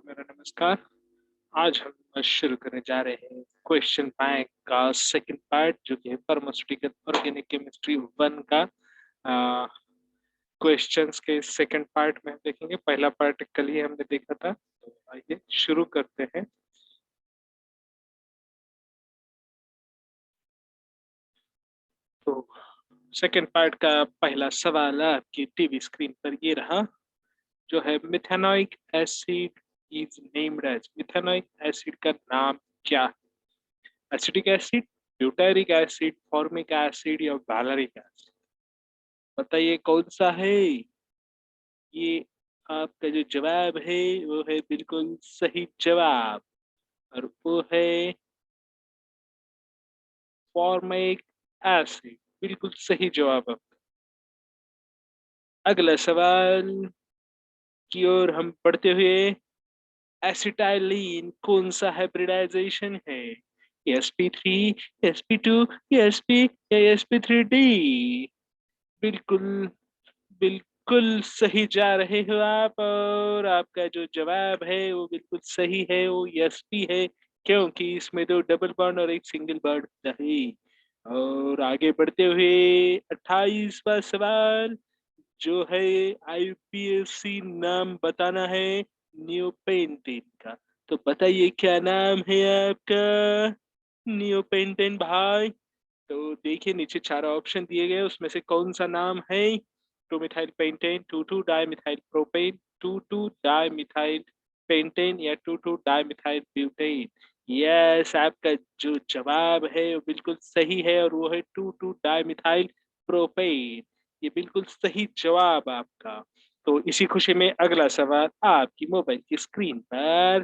मेरा नमस्कार। आज हम शुरू करने जा रहे हैं क्वेश्चन बैंक का सेकंड पार्ट, जो कि है फार्मास्यूटिकल ऑर्गेनिक केमिस्ट्री वन का क्वेश्चंस के सेकंड पार्ट में हम देखेंगे। पहला पार्ट कल ही हमने देखा था, तो आइए शुरू करते हैं। तो सेकंड पार्ट का पहला सवाल आपकी टीवी स्क्रीन पर ये रहा, जो है methanoic acid is named as. Methanoic acid का नाम क्या है? Acetic acid, butyric acid, formic acid या वैलेरिक एसिड? बताइए कौन सा है ये? आपका जो जवाब है वो है बिल्कुल सही जवाब, और वो है फॉर्मिक एसिड। बिल्कुल सही जवाब आपका। अगला सवाल की ओर हम बढ़ते हुए, एसिटाइलिन कौन सा हाइब्रिडाइजेशन है? sp3, sp2, sp या sp3d? बिल्कुल बिल्कुल सही जा रहे हो आप, और आपका जो जवाब है वो बिल्कुल सही है, वो sp है, क्योंकि इसमें दो डबल बॉन्ड और एक सिंगल बॉन्ड होता है। और आगे बढ़ते हुए 28वां सवाल, जो है आईपीएससी नाम बताना है नियोपेंटेन का। तो बताइए क्या नाम है आपका नियोपेंटेन भाई? तो देखिए नीचे चार ऑप्शन दिए गए, उसमें से कौन सा नाम है? Two methyl pentane, two two di methyl propane, two two die methyl pentane या two two die methyl butane? Yes, आपका जो जवाब है वो बिल्कुल सही है, और वो है two two di methyl propane. ये बिल्कुल सही जवाब आपका। तो इसी खुशी में अगला सवाल आपकी मोबाइल की स्क्रीन पर,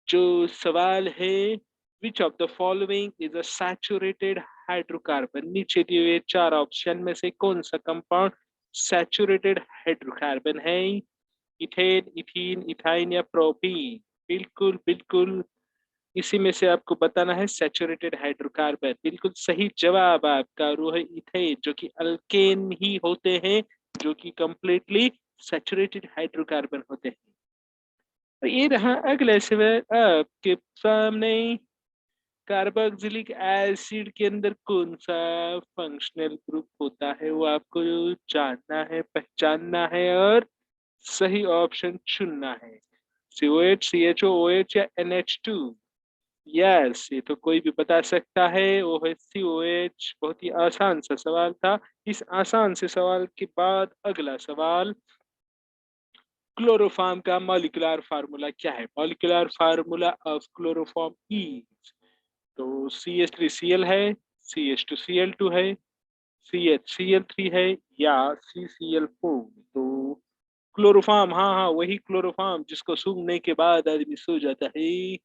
जो सवाल है, which of the following is a saturated hydrocarbon? नीचे दिए हुए चार ऑप्शन में से कौन सा कंपाउंड सैचुरेटेड हाइड्रोकार्बन है? इथेन, इथीन, इथाइन या प्रोपीन? बिल्कुल बिल्कुल इसी में से आपको बताना है सैचुरेटेड हाइड्रोकार्बन। बिल्कुल सही जवाब आपका, वो है इथेन, जो कि अल्केन ही होते हैं, जो कि कंप्लीटली सैचुरेटेड हाइड्रोकार्बन होते हैं। तो ये रहा अगले सवाल आपके सामने, कार्बोक्सिलिक एसिड के अंदर कौन सा फंक्शनल ग्रुप होता है? वो आपको जानना है, पहचानना है, और सही ऑप्शन चुनना है। COH, CHO, OH या NH2? यस, ये तो कोई भी बता सकता है, वो है COH। बहुत ही आसान सा सवाल था। इस आसान से सवाल के बाद अगला सवाल, क्लोरोफॉर्म का मॉलिक्यूलर फार्मूला क्या है? Molecular formula of chloroform is. तो CH3Cl है, CH2Cl2 है, CHCl3 है, या CCl4? तो क्लोरोफॉर्म, हाँ हाँ वही क्लोरोफॉर्म जिसको सूंघने के बाद आदमी सो जाता है।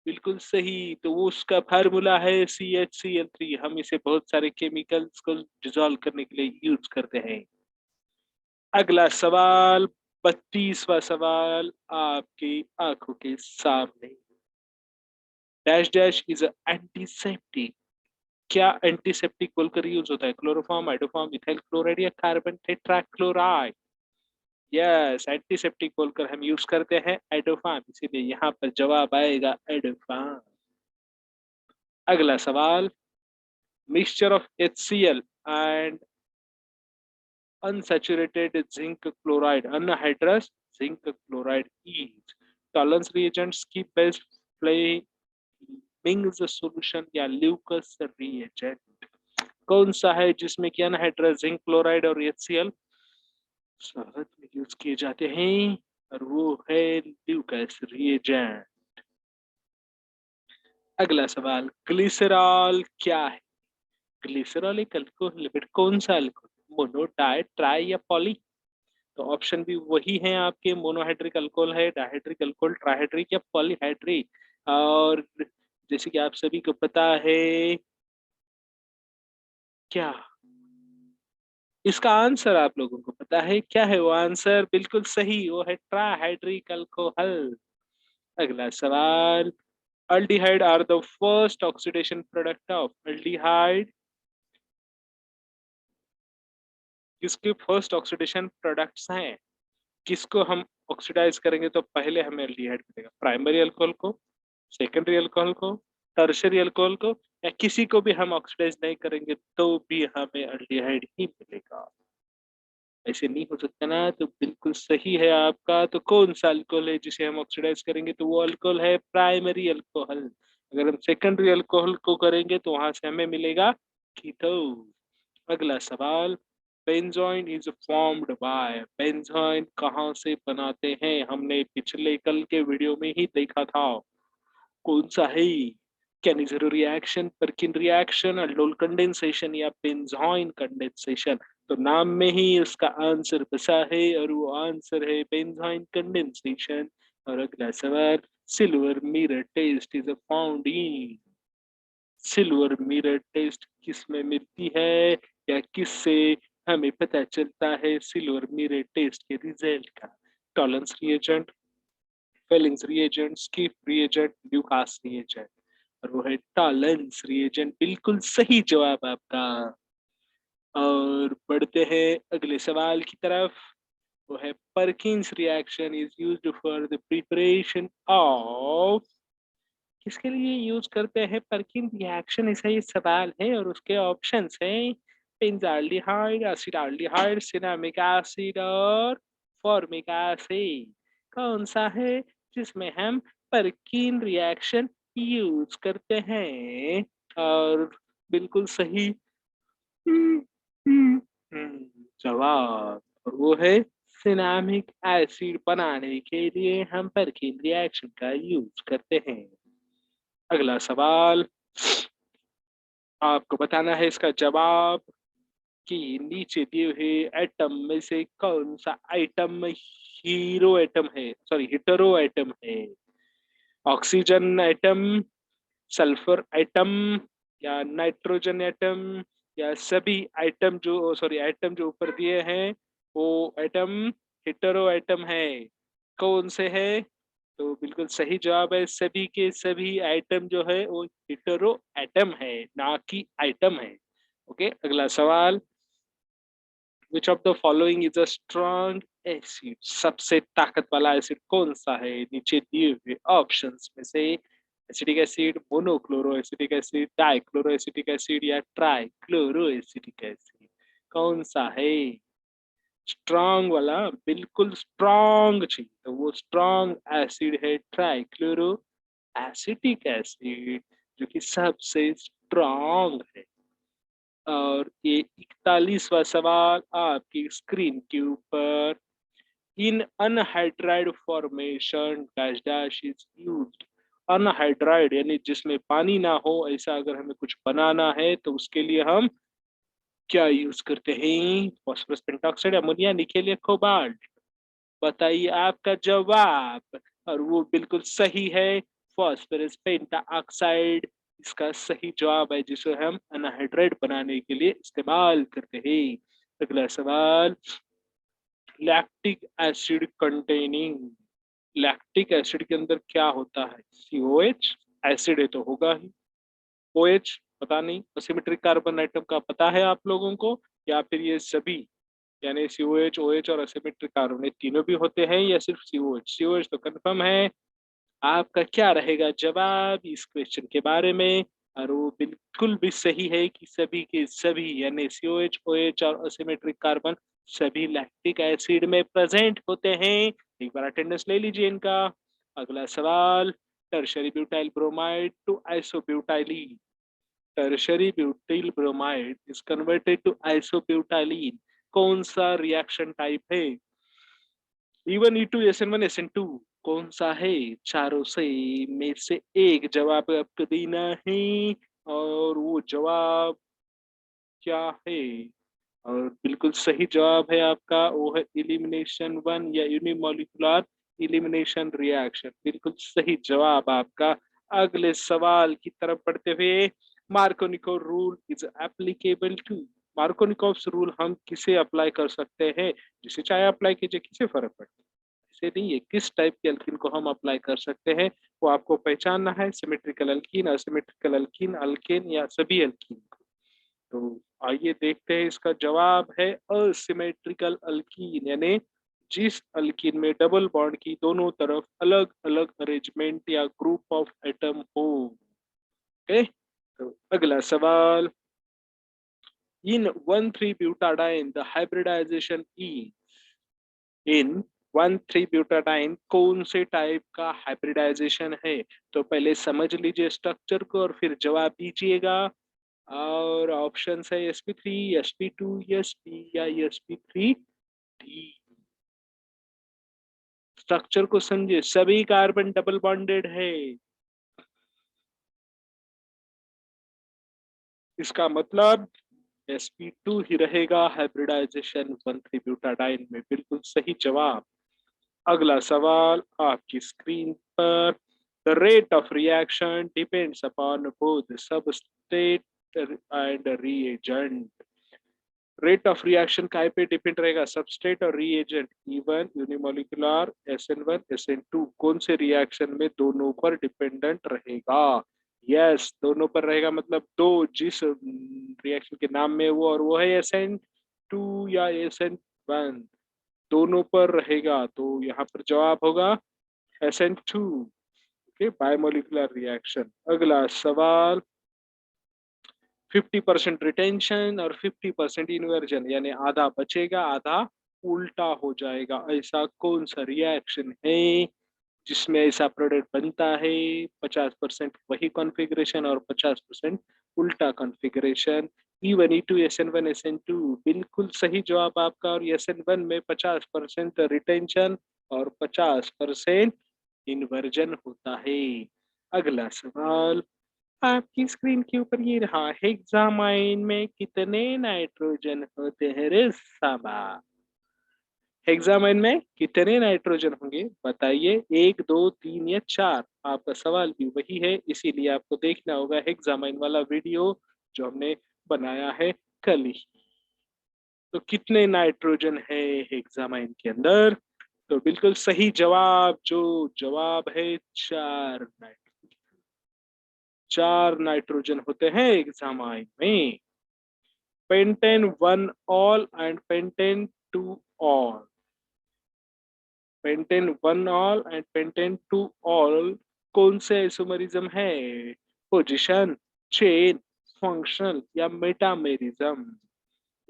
बिल्कुल सही। तो वो उसका फार्मूला है CHCl3। हम इसे बहुत सारे केमिकल्स को डिजोल्व करने के लिए यूज करते हैं। अगला सवाल, 32वां सवाल आपकी आंखों के सामने, डैश डैश इज एंटीसेप्टिक। क्या एंटीसेप्टिक बोलकर यूज होता है? क्लोरोफॉर्म, हाइड्रोफॉर्म, इथाइल क्लोराइड या कार्बन टेट्राक्लोराइड? यस, एंटीसेप्टिक बोलकर हम यूज करते हैं एडोफाम, इसीलिए यहाँ पर जवाब आएगा एडोफाम। अगला सवाल, mixture of HCl and unsaturated zinc chloride anhydrous zinc chloride is tolerance reagents की बेस्ट फ्लेमिंग सॉल्यूशन या ल्यूकस रिएजेंट कौन सा है जिसमें कि अनहाइड्रस जिंक क्लोराइड और HCl शहद में यूज किए जाते हैं? और वो है ल्यूकस रिएजेंट। अगला सवाल, ग्लिसरॉल क्या है? ग्लिसरॉल एक अल्कोहल लिपिड, कौन सा अल्कोहल? मोनो, डाई, ट्राई या पॉली? तो ऑप्शन भी वही है आपके, मोनोहाइड्रिक अल्कोहल है, डाइहाइड्रिक अल्कोहल, ट्राइहाइड्रिक या पॉलीहाइड्रिक? और जैसे कि आप सभी को पता है, क्या इसका आंसर आप लोगों को पता है? क्या है वो आंसर? बिल्कुल सही, वो है ट्राइहाइड्रिक अल्कोहल। अगला सवाल, aldehyde are the first oxidation product of aldehyde. किसके फर्स्ट ऑक्सीडेशन प्रोडक्ट्स हैं? किसको हम ऑक्सीडाइज करेंगे तो पहले हमें एल्डिहाइड मिलेगा, प्राइमरी अल्कोहल को, सेकेंडरी अल्कोहल को, टर्शियरी अल्कोहल को, या किसी को भी हम ऑक्सीडाइज नहीं करेंगे तो भी हमें एल्डिहाइड ही मिलेगा। ऐसे नहीं हो सकता ना, तो बिल्कुल सही है आपका। तो कौन सा अल्कोहल है जिसे हम ऑक्सीडाइज करेंगे, तो वो अल्कोहल है प्राइमरी अल्कोहल। अगर हम सेकेंडरी अल्कोहल को करेंगे तो वहां से हमें मिलेगा कीटोन। अगला सवाल, benzoin is formed by, benzoin कहाँ से बनाते हैं, हमने पिछले कल के वीडियो में ही देखा था। कौन सा है, Cannizzaro reaction, परकिन reaction, aldol condensation या बेंजोइन कंडेंसेशन। तो नाम में ही उसका आंसर बसा है और वो आंसर है बेंजोइन कंडेंसेशन। और अगला सवाल, silver mirror test is found in, silver mirror test किस में मिलती है या किससे हमें पता चलता है सिल्वर मिरर टेस्ट के रिजल्ट का। Tolerance reagent, Fehling's reagent, skip reagent, Lucas reagent. और वो है टॉलरेंस रिएजेंट, बिल्कुल सही जवाब आपका। और बढ़ते हैं अगले सवाल की तरफ। वो है Perkins reaction is used for the preparation of, किसके लिए यूज करते हैं परकिन रिएक्शन, ऐसा ये सवाल है और उसके ऑप्शंस हैं बेंजाल्डिहाइड, एसिटाल्डिहाइड, सिनामिक एसिड और फॉर्मिक एसिड। कौन सा है जिसमें हम परकिन रिएक्शन यूज करते हैं? और बिल्कुल सही जवाब, और वो है सिनामिक एसिड बनाने के लिए हम परकिन रिएक्शन का यूज करते हैं। अगला सवाल, आपको बताना है इसका जवाब कि नीचे दिए हुए एटम में से कौन सा आइटम हीरो एटम है, सॉरी हिटरो एटम है। ऑक्सीजन एटम, सल्फर एटम, या नाइट्रोजन एटम, या सभी आइटम जो, सॉरी एटम जो ऊपर दिए हैं वो एटम हिटरो एटम है। कौन से है? तो बिल्कुल सही जवाब है, सभी के सभी आइटम जो है वो हिटरो एटम है, ना कि आइटम है। ओके, अगला सवाल, which of the following is a strong acid, सबसे ताकत वाला एसिड कौन सा है नीचे दिए हुए ऑप्शंस में से? Acetic acid, monochloro acetic acid, dichloro acetic acid या ट्राइक्लोरो एसिटिक एसिड। कौन सा है स्ट्रॉन्ग वाला, बिल्कुल स्ट्रॉन्ग चाहिए, तो वो स्ट्रॉन्ग एसिड है ट्राइक्लोरो एसिटिक एसिड, जो कि सबसे स्ट्रॉन्ग है। और ये 41वां सवाल आपकी स्क्रीन के ऊपर, in anhydride formation dash dash is used. Anhydride यानी जिसमें पानी ना हो, ऐसा अगर हमें कुछ बनाना है तो उसके लिए हम क्या यूज करते हैं? फास्फोरस पेंटॉक्साइड, अमोनिया, निकेल या कोबाल्ट। बताइए आपका जवाब। और वो बिल्कुल सही है, फास्फोरस पेंटाऑक्साइड इसका सही जवाब है, जिसे हम अनहाइड्राइड बनाने के लिए इस्तेमाल करते हैं। अगला सवाल, lactic acid containing, lactic acid के अंदर क्या होता है? COH, एसिड है तो होगा ही, OH पता नहीं, सिमेट्रिक कार्बन एटम का पता है आप लोगों को, या फिर ये सभी, यानी COH, OH और असिमेट्रिक कार्बन ये तीनों भी होते हैं या सिर्फ COH? COH तो कंफर्म है। आपका क्या रहेगा जवाब इस क्वेश्चन के बारे में? और वो बिल्कुल भी सही है कि सभी के सभी यानी COH, OH और असिमेट्रिक कार्बन सभी लैक्टिक एसिड में प्रेजेंट होते हैं। एक बार अटेंडेंस ले लीजिए इनका। अगला सवाल, tertiary butyl bromide to isobutylene, tertiary butyl bromide is converted to isobutylene, कौन सा रिएक्शन टाइप है? E1, E2, SN1, SN2, कौन सा है चारों से में से एक जवाब आपको देना है? और वो जवाब क्या है? और बिल्कुल सही जवाब है आपका, वो है इलिमिनेशन वन या यूनिमोलिकुलर इलिमिनेशन रिएक्शन, बिल्कुल सही जवाब आपका। अगले सवाल की तरफ बढ़ते हुए, Markovnikov rule is applicable to, Markovnikov's rule हम किसे अप्लाई कर सकते हैं? जिसे चाहे अप्लाई कीजिए, किसे फर्क पड़ता है, ऐसे नहीं है, किस टाइप के अल्कीन को हम अप्लाई कर सकते हैं वो आपको पहचानना है, symmetrical alkyne, asymmetrical alkyne, alkane या सभी अल्कीन को। तो आइए देखते हैं, इसका जवाब है असिमेट्रिकल अल्कीन, यानी जिस अल्कीन में डबल बॉन्ड की दोनों तरफ अलग अलग अरेंजमेंट या ग्रुप ऑफ एटम हो। ओके, तो अगला सवाल, in 1,3-butadiene the hybridisation is, in 1,3-butadiene कौन से टाइप का हाइब्रिडाइजेशन है? तो पहले समझ लीजिए स्ट्रक्चर को और फिर जवाब दीजिएगा। और ऑप्शन है sp3, sp2, sp या sp3d। स्ट्रक्चर को समझिए, सभी कार्बन डबल बॉन्डेड है। इसका मतलब sp2 ही रहेगा हाइब्रिडाइजेशन 1,3-butadiene में। बिल्कुल सही जवाब। अगला सवाल आपकी स्क्रीन पर, the rate of reaction depends upon both substrate and reagent. Rate of reaction काय पे डिपेंड रहेगा? सबस्ट्रेट और reagent. E1 unimolecular, SN1 SN2 कौन से रिएक्शन में दोनों पर डिपेंडेंट रहेगा? यस, दोनों पर रहेगा, मतलब दो जिस रिएक्शन के नाम में वो, और वो है SN2 या SN1, दोनों पर रहेगा। तो यहाँ पर जवाब होगा SN2। Okay, biomolecular reaction. अगला सवाल, 50% रिटेंशन और 50% इन्वर्जन, यानी आधा बचेगा आधा उल्टा हो जाएगा, ऐसा कौन सा रिएक्शन है जिसमें ऐसा प्रोडक्ट बनता है? 50% वही कॉन्फ़िगरेशन और 50% उल्टा configuration. E1 E2 SN1 SN2 बिल्कुल सही जवाब आपका। और SN1 में 50% रिटेंशन और 50% इन्वर्जन होता है। अगला सवाल आपकी स्क्रीन के ऊपर ये रहा, हेक्सामाइन में कितने नाइट्रोजन होते हैं रे साबा? हेक्सामाइन में कितने नाइट्रोजन होंगे बताइए, एक, दो, तीन या चार? आपका सवाल भी वही है, इसीलिए आपको देखना होगा हेक्सामाइन वाला वीडियो जो हमने बनाया है कल ही। तो कितने नाइट्रोजन है हेक्सामाइन के अंदर? तो बिल्कुल सही जवाब, जो जवाब है चार नाइट्रोजन। चार नाइट्रोजन होते हैं हेक्सामाइन में। Pentane one all and pentane two all, pentane one all and pentane two all कौन से आइसोमरिज्म है? पोजीशन, चेन, फंक्शनल या मेटामेरिज्म?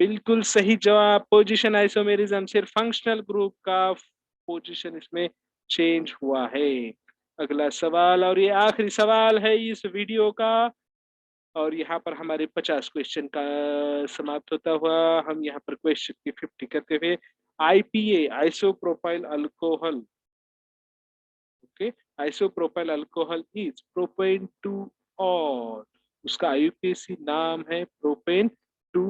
बिल्कुल सही जवाब, पोजीशन आइसोमेरिज्म। सिर्फ फंक्शनल ग्रुप का पोजीशन इसमें चेंज हुआ है। अगला सवाल, और ये आखिरी सवाल है इस वीडियो का, और यहाँ पर हमारे 50 क्वेश्चन का समाप्त होता हुआ हम यहाँ पर क्वेश्चन की 50 करते हुए, IPA isopropyl alcohol, okay, isopropyl alcohol is propane two all, उसका आईयूपीएसी नाम है प्रोपेन टू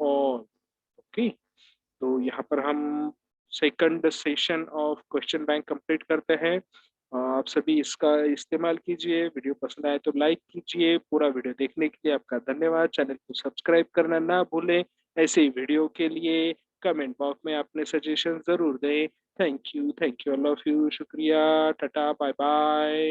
ऑल। ओके, तो यहाँ पर हम second session of question bank complete करते हैं। आप सभी इसका इस्तेमाल कीजिए। वीडियो पसंद आए तो लाइक कीजिए। पूरा वीडियो देखने के लिए आपका धन्यवाद। चैनल को सब्सक्राइब करना ना भूलें। ऐसे ही वीडियो के लिए कमेंट बॉक्स में अपने सजेशन जरूर दें। Thank you all of you, शुक्रिया, टाटा, बाय बाय।